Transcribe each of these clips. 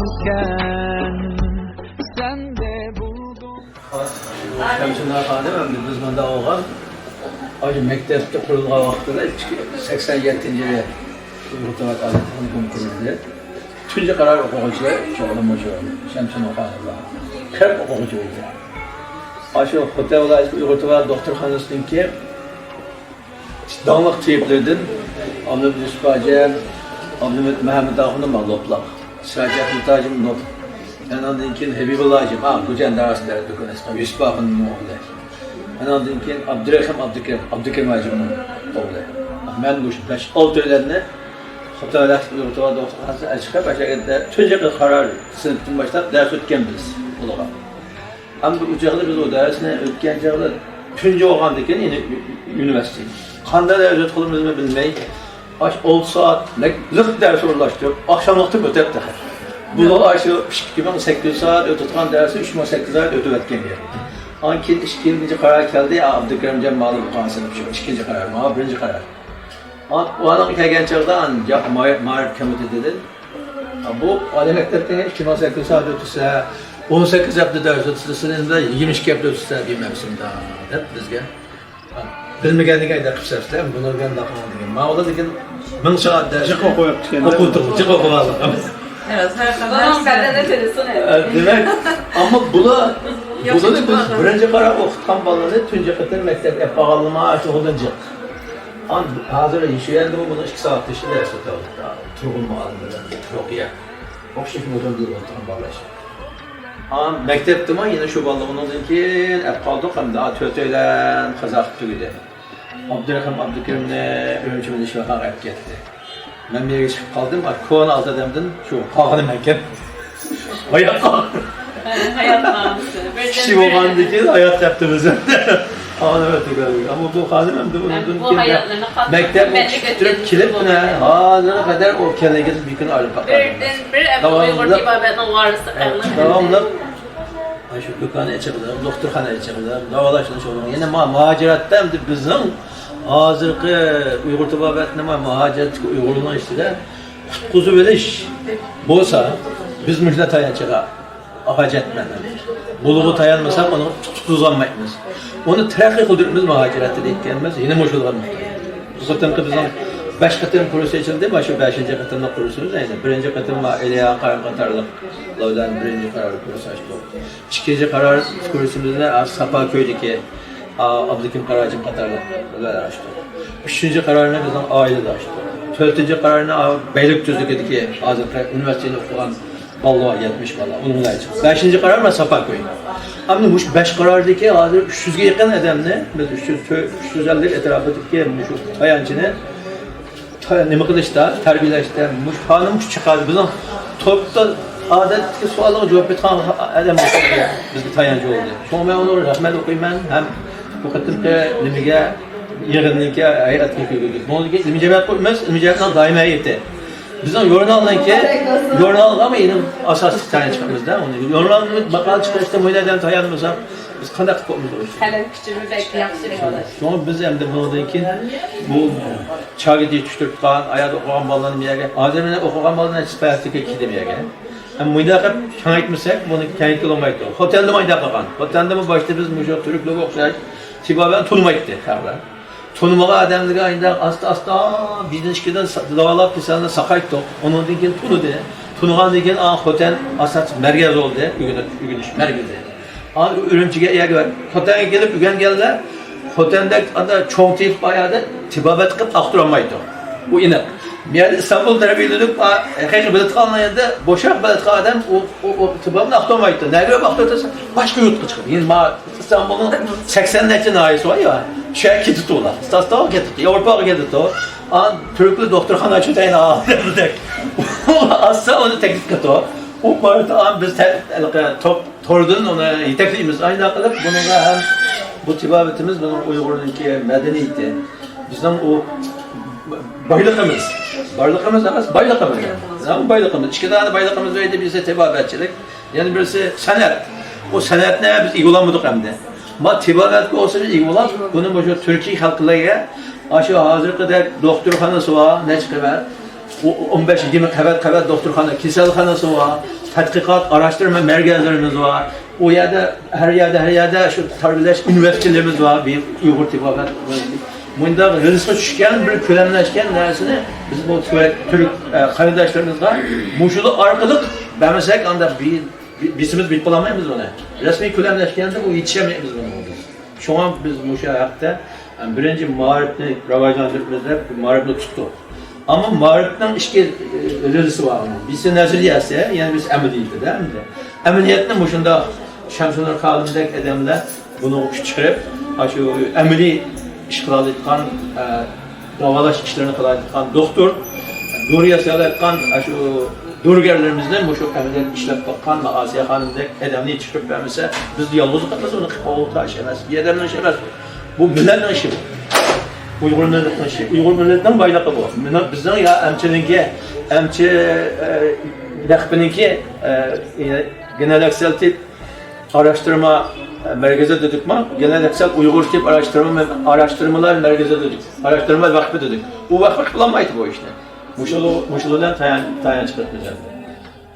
ararken sen de buldun. Hemşinler hanım, biz bunda oğlan acı mektepte kurulduğu vaxtında 87. yıl Urtavat adetinin kum kuruldu. Tünce karar okuğucu, çoğulum hoca oldu. Şemsin Okan'la. 40 okuğucu oldu. Aşı otel olarak Urtavat doktorxanasının ki dağınıq teyiplerden Abdülhamid Yusuf Hacı, Abdülhamid Mehmet Ağa'nın mağluplaq. Sıracak Mutacım not. Ondan keyin Habibullah Hacı, bu cendarası derdi konuşma. Yusuf Ağa'nın oğlu. Ondan keyin Abdülkerim Hacı'nın oğlu. Ben bu 5-6 öğlenini Xotaylar Urtavat doktorxanası açıqqa başa tünce karar sınıftan başlap ders ötken biz ulağa. Ama bu ucaqda biz o dersine ötken çağda tünce oğandı ki yine üniversite. Qanda ders ötqılımızı bilmey. 6 saat lıq ders uğurlaşdırıb, akşamlıqda ötəb dəxir. Bu da aşı 8 saat ötütqan dersi 3-8 saat ötüb etken yer. Ankin 2-ci karar gəldi, Abdülkerim Cəmmalı bu qansını düşüb, 2-ci karar, birinci karar. O adam gələn çağda ancaq Marif Komiteti dedi. Bu Ali Məktəbdən 2-8 saat ötürsə, 18 həftə dərs ötürsə, 22 həftə ötürsə bilməmsin da, hep bizə. Bilmegənlik ayda qıpsərslər, bunu mən daxman dedim. Mağda dedim, 1000 saat dərs oxuyub, cıq oxuvalıq. Evet, her zaman benden ne telesin Demek, ama bula biz birinci karar oxutqan balanı tünce qıtır məktəb bağlıma açıq olunca. Hazır yaşayan da bunu 2 saat dışı ders ötüldü. Turğun mağazında, yok ya. O şekilde oturdu oturan bağlaşır. Məktəbdə mən yine şu balığın oldu ki, qaldım hem daha tötöylə Qazaq tügüdü. Abdülkerim'le öğrencimde işe bakar getdi. Ben bir yere çıkıp kaldım, kovan alt adamdan şu kağını merkep. Hayat kağını. Hayat kağını. Kişi olandı ki hayat yaptı bize. Ama bu kağını hem de bu hayatlarına katmak. Mektep okuşturup kilip ne? Hazına kadar o kendine gidip bir gün alıp bakar. Bir ev uygur ibabetinin varısı kalır. Devamlı. Şu dükkanı açabilirim, doktorxana açabilirim, davalaşmış olur. Yine muhaciratta hem de bizim hazırki Uygur tıbabetine muhacirat Uygurluğuna işte kutkuzu veriş bolsa biz müjde tayançığa ahacı etmeden. Buluğu tayanmasak onu tutuzlanmayız. Onu terakki kıldırmamız muhaciratı deyip gelmez, yine moşulgan muhtemelen. Bu kıtım ki bizim 5 kıtım kurusu içildi mi, şu 5. kıtımda kurusunuz neydi? 1. kıtım var, Eliya Karam Katarlık. Lavdan 1. kararı kurusu açtı. 2. karar kurusumuzda Sapaköy'deki Abdülkerim Karacım Katarlık açtı. 3. kararını bizim ailede açtı. 4. kararını Beylikdüzü'deki Azerbaycan Üniversitesi'nde okuyan Ballığa 70 bala, onunla açtı. 5. karar mı Sapaköy? Ama bu 5 karardaki hazır 300'e yakın adamını, biz 350 etrafındaki şu tayancını nima qilishda, tarbiyalashda, hanım chiqadi. Bizning topda odatga savolga javob bergan adam bizga tayanch bo'ldi. Shunga men uni rahmat o'qiyman, ham bu qatimda nimaga yig'inlikka, hayratga keldik. Bunga nima javob qo'ymas, nima javobdan doimo aytdi. Bizning jurnalga ama yine asosli tayanch chiqamizda. Uni jurnalga maqol chiqarishda mo'yladan tayanmasa biz qanday qilib qo'yamiz? Hala küçüğümü belki yaxshilik bo'ladi. Sonra biz hem de bundan keyin bu çağrıda tushtirgan, ayada o'qigan bolalarni miyaga, hozirda o'qigan bolalarni sifatga ketmayga. Hem muydaqib kengaytmasak, buni kengaytib olmaydi. Xotanda mayda qilgan. Xotanda boshda biz musho turklarga o'xshash tiboban tunmaydi xalqlar. Tunmaga odamlarga ayda asta bizneskidan davolab kesanlar saqaytdi. Ondan keyin tunudi. Tungandan keyin xotan asas merkez oldu, ügüniş merkezi. Ürümçiga egar xotanga kelib o'rganganlar xotanda anda cho'ng tep bayada tibobat qilib aqtirolmaydi. Bu aniq. Men İstanbul tarbiyaladik, haqiqiy bilet qolmaydi. Bo'shaq bilet odam o tibobni aqtirolmaydi. Nega aqtirsa boshqa yurtga chiqadi. Endi ma İstanbulning 80 necha naisi var ya. Şehir ketdi ular. Stastal ketdi. Avrupaga ketdi. Türkli doktorxona açıdayın ağırlık. Asla onu teklif qildi. O parada biz Tordun ona yetekliyimiz. Aynı akılıp bununla hem bu tibabetimiz, bunun Uygur'unki medeniyeti, bizden o baylıkımız ama baylıkımız. Yani baylıkımız. 2 tane baylıkımız vardı, birisi tibabetçilik, yani birisi sanat. O sanat ne? Biz iyi olamadık hem de. Ama tibabet olsa biz iyi olalım. Bunun boşu Türkiye halkıyla aşağı hazır kadar doktorxanası var, ne çıkıyor? 15-20 qavat doktorxona, kasalxonasi var, tadqiqot, araştırma merkezlerimiz var. O yerde her yerde şu tarbiyalash üniversitelerimiz var, bir Uyghur tibbiyot. Bunda rizqi tushgan, bir ko'lamlashgan narsani biz bu Türk qarindoshlarımizga mushuli orqali bermasak, anda bizimiz bitib qolamaymiz buni. Rasmiy ko'lamlashganda bu yetishmaymiz buni. Şuna biz mushu haqda birinchi ma'rifni rivojlantirib, ma'rifni tutdik. Ama ma'rifning ishga rizqi var. Biz nazariyasi, ya'ni biz amaliyotda, amaliyotni mushunda Şamsunlar Kalimdek adamlar bunu chiqarib, shu amaliy ish qilayotgan, davolash ishlarini qilayotgan doktor, doğru yasalayotgan shu doğrugerlerimizden bu şu ameliyat ishlab baqqan Asiya Xonimdek adamni chiqarib bermasa, biz yolg'iz qilamiz uni qilib emas, bir odamning ishi emas. Bu millatning ishi bu. Uyg'ur millatining ishi. Uyg'ur millatining boyligi bu. Bizning ya amchi rahbininki geleneksel tip araştırma merkezi dedik mi? Geleneksel Uygur tip araştırmalar merkezi dedik. Araştırma vakfı dedik. Bu vakfı kılamaydı bu işte. Muşulu'dan tayan çıkartmayacağız.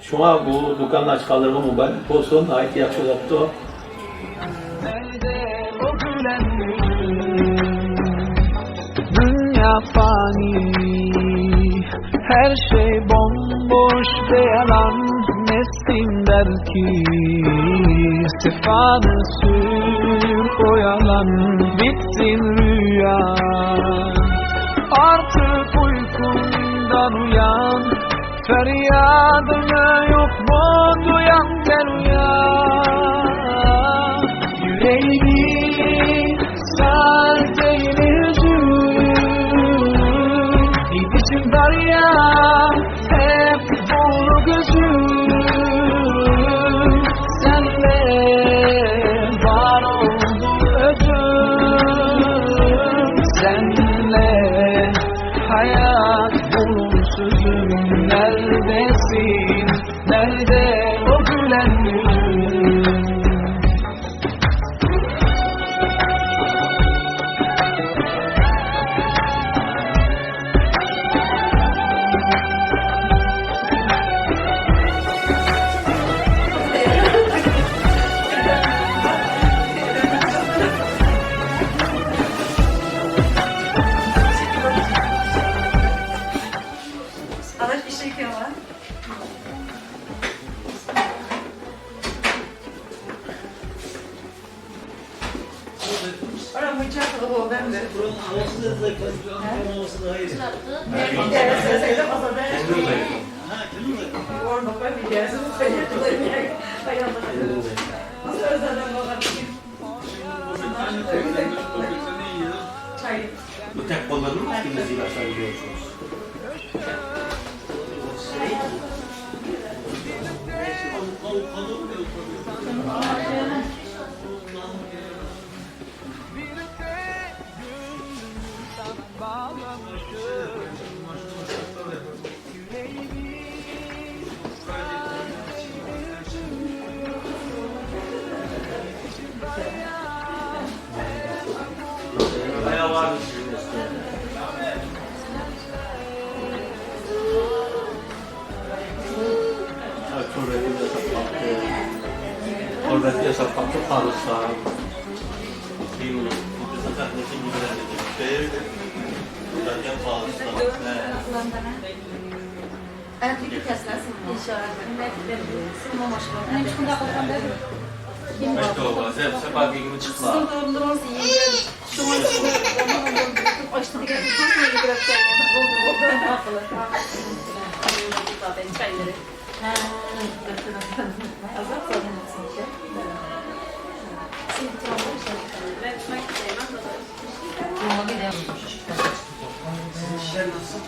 Şuna bu dükkanın açık kaldırma mübarek olsun. Ait yakşı yaptı o. Dünya fani, her şey bomboş ve yalan. Nesin der ki istifanı sür o yalan, bitsin rüya. Artık uykundan uyan, feryadına yok mu duyan, gel uyan. Yüreğini sert eyle hüzün, gidişin derya hep dolu gözün. Senle var oldu ödüm, senle hayat bulunsuzum. Neredesin, nerede o gülen yüzün? Bu tek kollarını mı kimisi başlayabiliyorsunuz? Bayağı var mı sizin üstüne? Korvetli yasaklattı Paris'ta. Bilmiyorum. Bu sefer nesin güzel dedi. Zaten Paris'ta. أنا بدي كاسلاس إن شاء الله. سلمى ما شاء الله. أنا مش كنت أقول لهم ده. İşte o, sefer gibi çıktılar. Sizin doğumlarınız iyi. Şu an açtı diye bir şey mi bırakacağım? Oldu. Ben çayları. Azap sanırım ki. Şimdi tamam şey. Ben içmek istemem. Bunu bir de. İşler nasıl?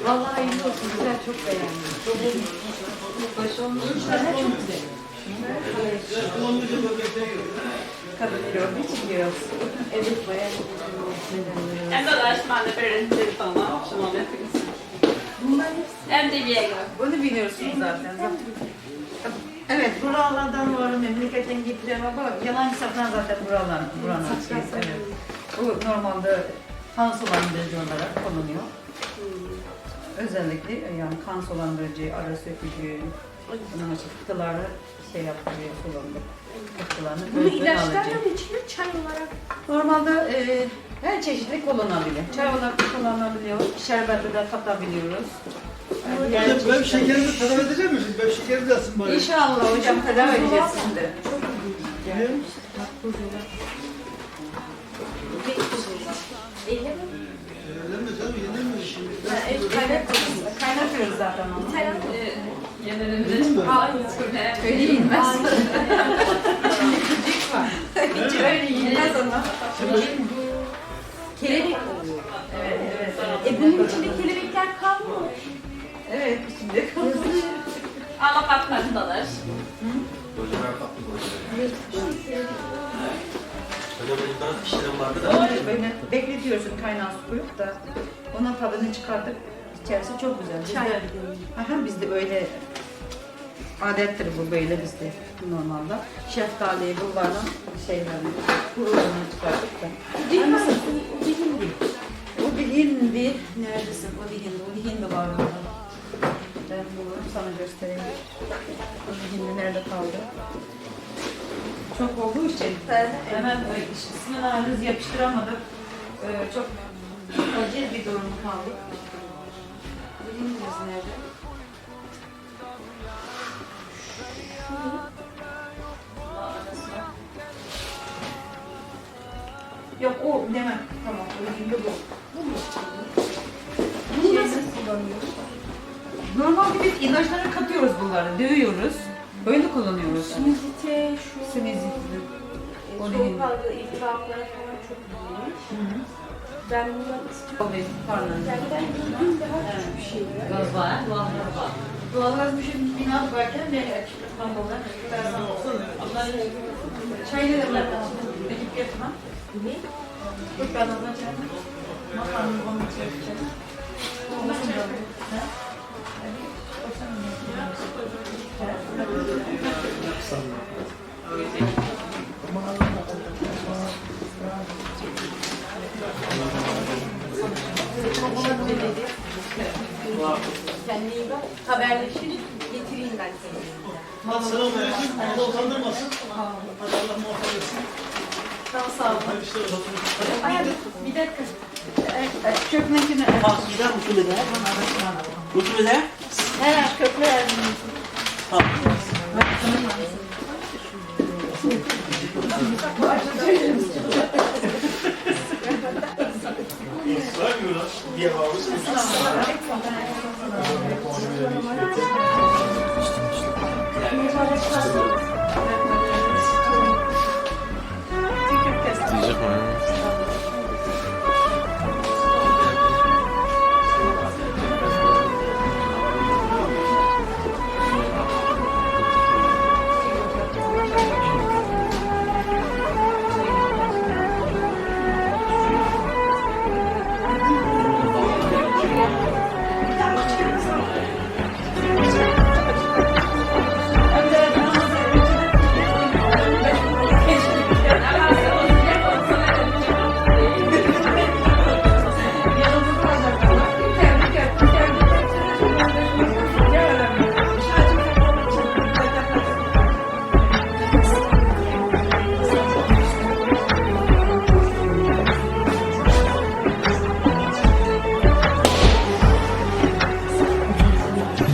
Vallahi iyi olsun. Güzel, çok beğendim. Baş olmuş. Çok güzel. Kadın gördüğü için görüyorsun. Evet, bayağı. Hem de araştırmada bir telefonu. Şuna bakın. Hem de bir yere. Bunu biliyorsunuz zaten. Evet, buralardan var, memleketten getiriyor ama yalan hesaptan zaten buranın şeysi. Evet. Bu normalde kan sulandırıcı olarak kullanılıyor. Özellikle yani kan sulandırıcı, ara sökücü, bunun çıktıları şey yapıyor, kullanılıyor. Bunu ilaçlarla mı içilir, çay olarak? Normalde her çeşitli kullanılabilir. Çay olarak da kullanılabiliyor, şerbette de katabiliyoruz. Ben şekerimi tedavi edecek misiniz? Ben şekerimi de atsın bari. İnşallah hocam tedavi edeceğiz şimdi. Yenilmez abi, yenilmez şimdi. Kaynatıyoruz zaten onu. Yanarında. Öyle yenmez. Küçük var. Hiç öyle yenmez ama. Kelebek oluyor. Evet, evet, evet. Bunun içinde kelebekler kalmış. Evet, içinde kalmış. Ama patlatmalar. Hocam benim daha pişiren vardı da. Böyle bekletiyorsun kaynağı su koyup da onun tadını çıkartıp içerisi çok güzel. Bizde öyle adettir bu böyle bizde normalde. Şeftaliyi bunlardan şeylerini kurularını çıkartıp da. O bir hindi. Neredesin? O bir hindi var orada. Ben bulurum sana göstereyim. O bir hindi nerede kaldı? Çok olduğu için hemen ismini henüz yapıştıramadık. Çok acil bir durum kaldı. Bilmiyoruz nerede? Yok o demem. Tamam o hindi bu. Bunu nasıl kullanıyoruz? Normalde biz ilaçlara katıyoruz bunları, dövüyoruz. Böyle kullanıyoruz. Sinizite, şu Sinizit. O değil. soğuk algı iltihaplara falan çok iyiymiş. Ben bundan istiyorum. Oluyor, pardon. Yani ben bildiğim daha küçük bir şey. Gaz var, doğalgaz var. Doğalgaz bir şey bina varken bir açıklıktan dolayı ben sana olsun. Çayla da bırakalım. Ekip yapma. Ne? Dur ben ondan çayla. Makarnı onun içine içelim. Ondan çayla. Kendine iyi bak. Haberleşiriz. Getireyim ben seni. Hadi selam versin. Allah utandırmasın. Hadi Allah muvaffak etsin. Tamam sağ olun. Hadi işte olsun. Bir dakika. Çökmekini. Güzel usulü de. Usulü de. He, kökler. Saymıyorlar. Diye bağlı.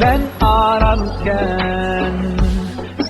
Ben ararken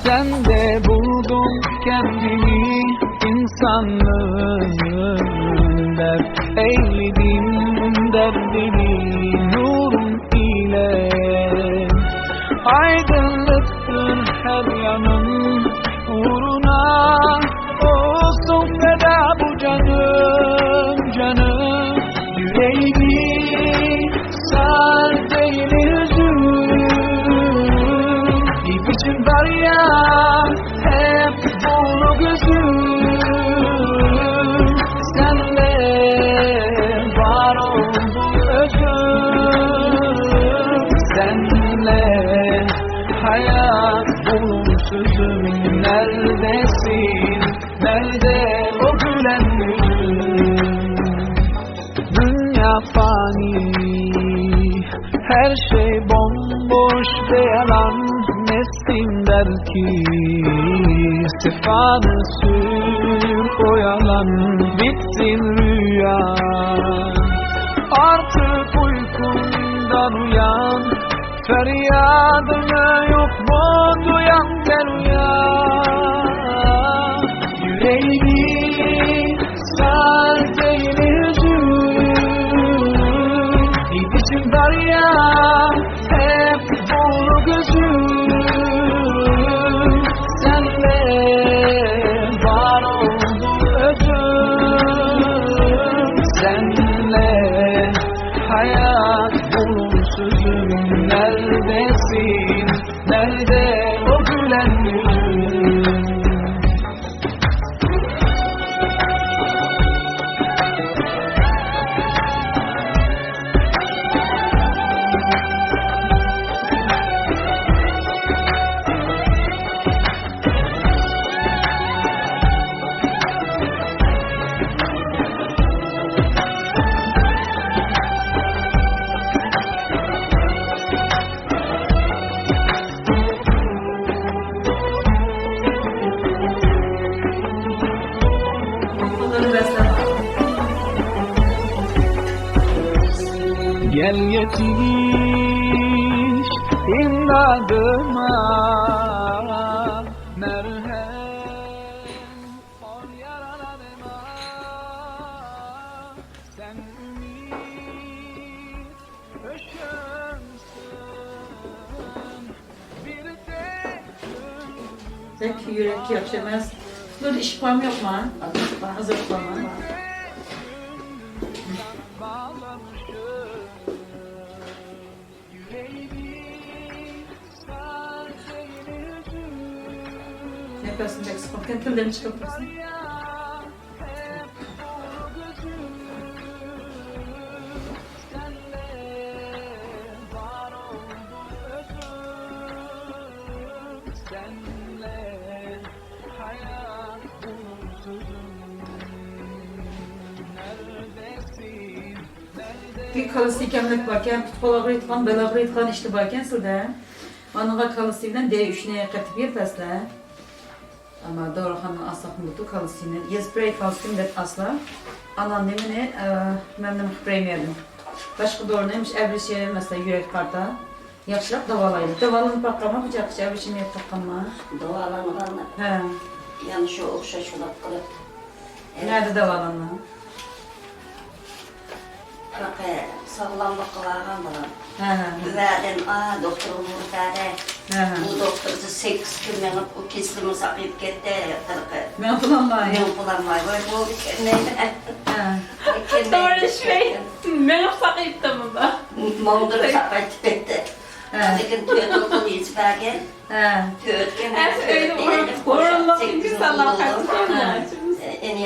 sen de buldun kendini, insanlığın dert eyledin derdini nurun ile. Aydınlıktır her yanın uğruna, olsun feda bu canım canım. Yüreğimi sar değil üzüm, bir biçim var ya hep dolu gözüm. Senle var oldu özüm, hayat bulunsuzum. Neredesin, nerede o gülen yüzün? Dünya fani, her şey bomboş ve yalan. Nesin der ki istifanı sür, o yalan bitsin rüya. Artık uykundan uyan, feryadını yok mu duyan, gel uyan. Yüreğimi sadece hüzün, İçim var ya hep dolu gözüm. Senle var oldu özüm. Senle hayat bulunsuzum. Neredesin, nerede o gülen yüzün? Bunları beslen. Gel yetiş imdadıma, merhem ol yaralarıma. Sen ümit ışığımsın, bir tek Belki yürek yakşamaz. Böyle işpam yok mu? Hazırlama. Ne yapıyorsun Bex? Bakın tüllerini çıkartırsın. Bir kalısı ikenlik varken, futbola gitkan, bela gitkan işte varken sizde. Onunla kalısıyla D3'ne katı bir pesle. Ama doğruhanın asakın butu kalısıyla. Yespray kalsın det asla. Anneannemi memnun premierdim. Başka doğru neymiş? Evri şey mesela yürek karta. Yaxşılap davalaydı. Davalını patlama, bıçak evri şey patlama. Davalanğanlar. He. Yani şu okşaş olap kılıp. Nerede davalanma? Sağlamlık kılağan bana. He. Verden doktor Murtare. He. Bu doktordu 8 gün menip o keslimi sakayıp gitti. Ben bulanmayım. Ben bulanmayım. Bu kendine. Doğru şey. Ben sakayıp da mı da? Mondur sakayıp gitti. Lekin tüyötüldüm yetişbergen. Tüyötken. Öyle orallık insanlar kaçırıyorlar. En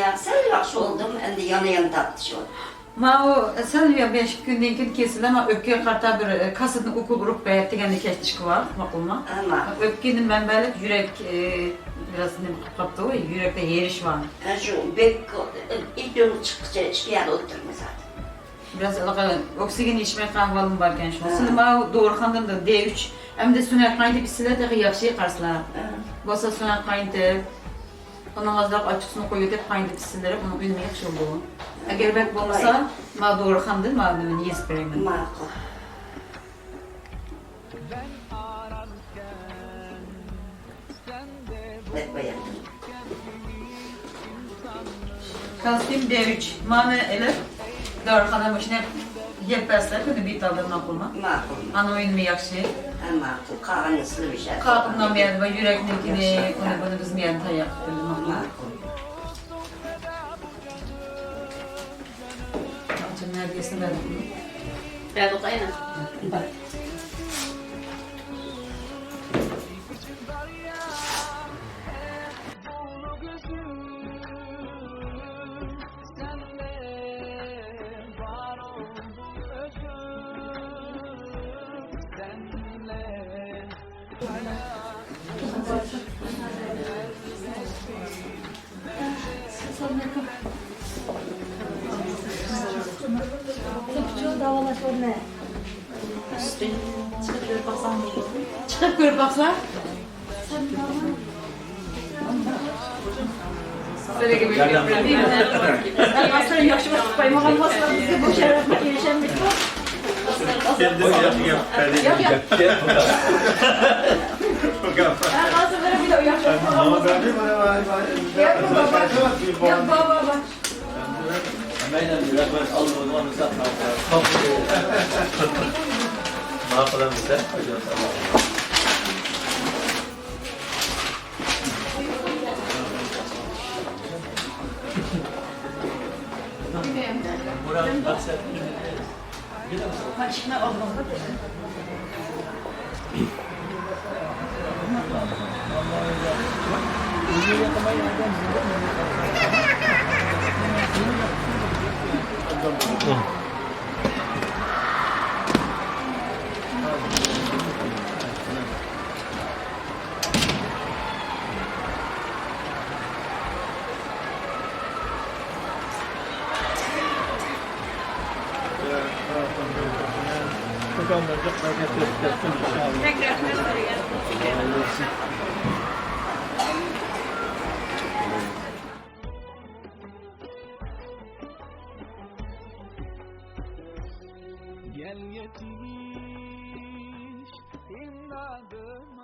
yaxşı oldum. Endi yana tatlı oldum. Ma o sen ya 5 günden gün kesildi ama öpke karta bir kasıtını okup ruh beyat degende keçtik var makulma. Ama Öpkenin menbeli yürek biraz ne kaptı o yürekte yeriş var. şu bek ilk yolu çıkınca hiçbir yerde oturma zaten. Biraz oksijen içme kahvalım varken şu an. Şimdi ma doğru kandım da D3 hem de süner kaydı bir silah da yaxşı qarslar. Bosa süner kaydı. Onun azlaq açısını koyup hep kaydı pisilere onu ünlü yaxşı oldu. Eğer bek bolsa ma doğru kandım ma bunu yes vereyim. Makul. Bek bayandım. Kalsiyum D3 mana elif doğru kanım başına yepesler kötü bir tadı makulma. Makul. Ana oyun mu yaxşı? Makul. Kağanıslı bir şey. Kalkımdan beğendi ve yürekliğini bunu biz beğendi tayak. Makul. Açın neredeyse ben bunu. Verdik aynen. Bak. senle o ne? İşte çıkıp görüp baksam mı olur? Çıkıp görüp baksan. Söyle gibi Yerden bir değil mi? Aslında yaşıma sıkmayım ama masada bizi boş yaratma gelişen bir çok. Kendisi yapıyor. Ben bazıları bile yaşıma Ama ben de bana Yap baba bak. Hemen biraz ben aldım onu satmam. Ne yapalım bize? Hocam tamam. Murat bak sen. Kaçına olmalı. Gel yetiş imdadıma